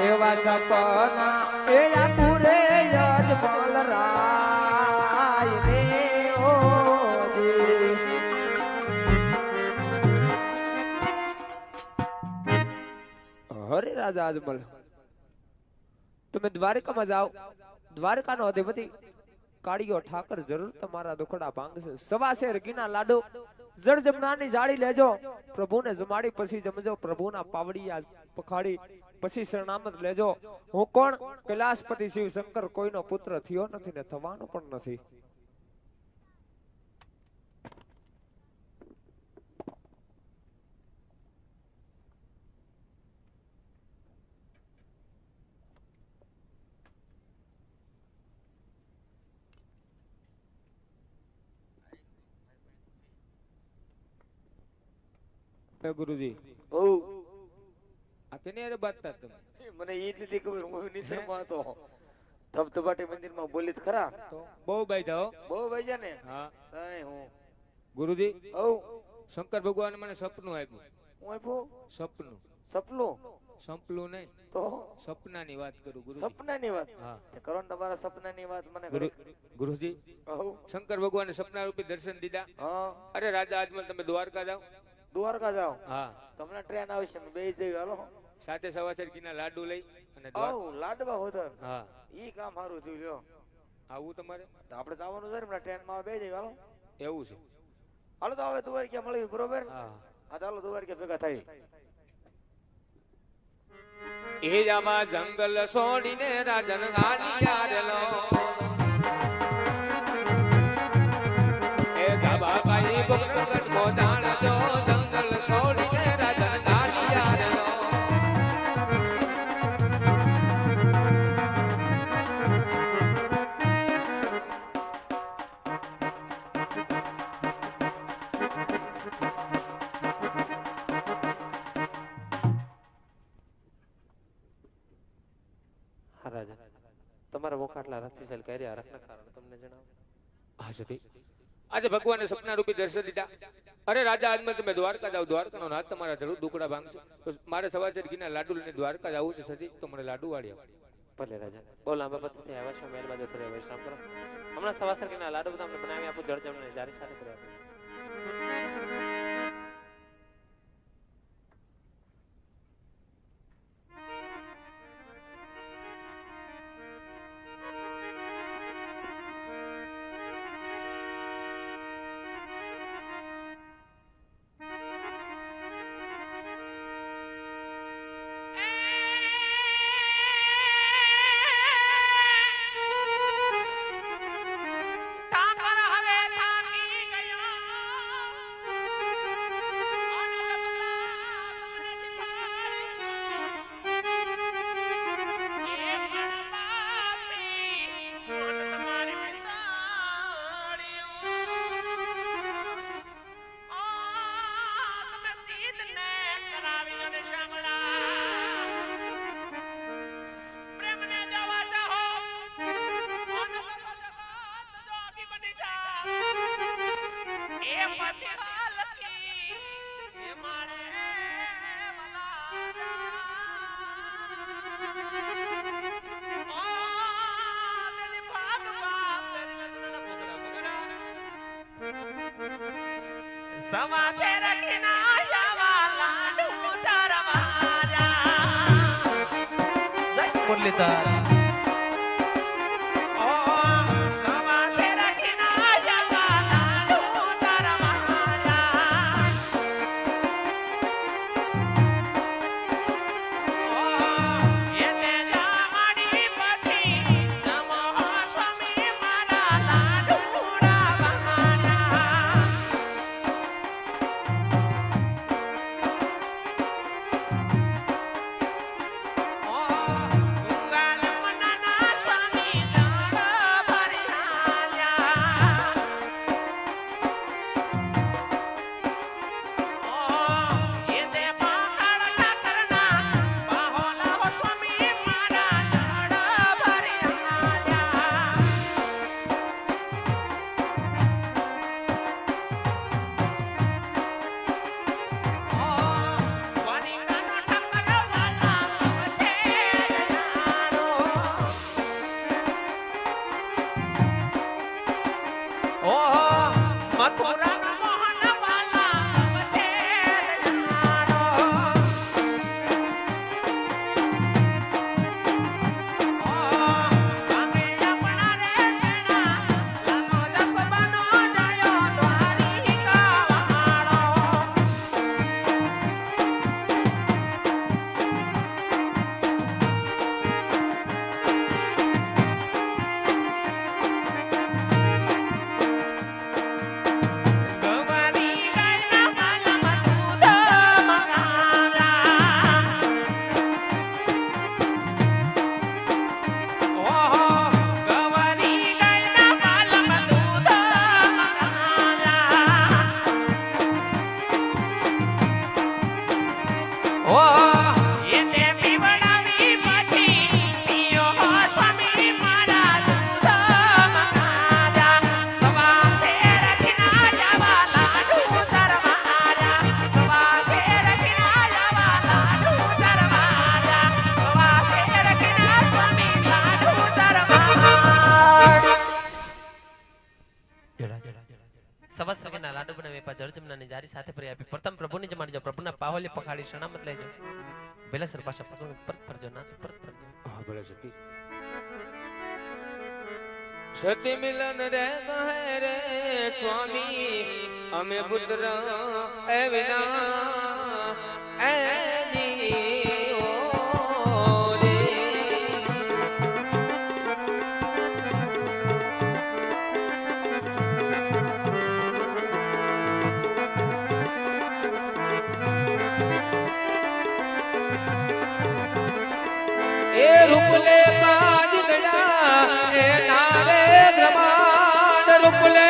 એવા સપના એ પૂરે યજમાન રાય ને ઓ હરે રાજા અજમલ તમે દ્વારકામાં જાઓ દ્વારકાનો અધિપતિ કાળિયો ઠાકર જરૂર તમારા દુખડા ભાંગશે સવાશેર ઘીના લાડુ જળ જમનાની જાળી લેજો પ્રભુને જમાડી પછી જમજો પ્રભુના પાવડિયા પખાડી પછી શરણામત લેજો હું કોણ કૈલાસપતિ શિવ શંકર કોઈનો પુત્ર થયો નથી ને થવાનો પણ નથી ગુરુજી ઓ આ કેને અરે બાતતા તમે મને એ જ નથી ખબર હું નિંદરમાં હતો ધબધબાટી મંદિરમાં બોલી ખરા તો બહુ બાઈ જાઓ બહુ ભાઈ ને હા તઈ હું ગુરુજી ઓ શંકર ભગવાન મને સપનું આપ્યું હું આપ્યું સપનું સપનું સંપલું નહીં તો સપનાની વાત કરું ગુરુ સપનાની વાત હા તે કરો ને તમારા સપનાની વાત મને ગુરુજી ઓ શંકર ભગવાને સપના રૂપી દર્શન દીધા હા અરે રાજા આજમલ તમે દ્વારકા જાઓ દ્વારકા જાઓ હા તમને ટ્રેન આવશે બે જઈ હાલો સાથે સવાસર ઘીના લાડુ લઈ અને ઓ લાડવા હોતર હા ઈ કામ સારું થયું લ્યો આવું તમારે તો આપણે જવાનું છે ને ટ્રેનમાં બે જઈ હાલો એવું છે હાલો તો હવે દ્વારકા મળી બરોબર હા હા ચાલો દ્વારકા ભેગા થઈ એ જામાં જંગલ છોડીને રાજન આલિયા રેલો એ ગાબા કાઈ ગોકળગઢ ગોડાણ જો જંગલ છોડીને રાજન આલિયા રેલો રાજા તમારા મોખાટલા રથથી ચાલ કર્યા રખના કારણ તમને જણાવો હા સતી આજે ભગવાને સપના રૂપી દર્શન દીધા અરે રાજા આજમાં તમે દ્વારકા જાઓ દ્વારકાનો નાથ તમારા જરૂર દુકડા ભાંગશે તો મારે સવાસર ઘીના લાડુ લઈને દ્વારકા જવું છે સતી તો મને લાડુ વાળ્યા ભલે રાજા બહુ લાંબા પથથી આવ્યા છો મહેલ બાજુ થોડી વિશ્રામ કરો હમણાં સવાસર ઘીના લાડુ બધા અમને બનાવી આપો જળ જમને જારી સાથે કરી આપો સમાસે રખના જાવા લાડુ ચરવારા જય મુરલીધર તારી સાથે ફરી આપી પ્રથમ પ્રભુની જમાડી જાઓ પ્રભુના પાવલે પખાડી સલામત લેજો બેલાસર પાછા પરત ફરજો ના પરત ફરજો હા ભલે સખી સતી મિલન રે કહે રે સ્વામી અમે પુત્ર એ વિના એની ઓ રે એ રૂપલે કાજ દડા એ નારે બ્રહ્માંડ રૂપલે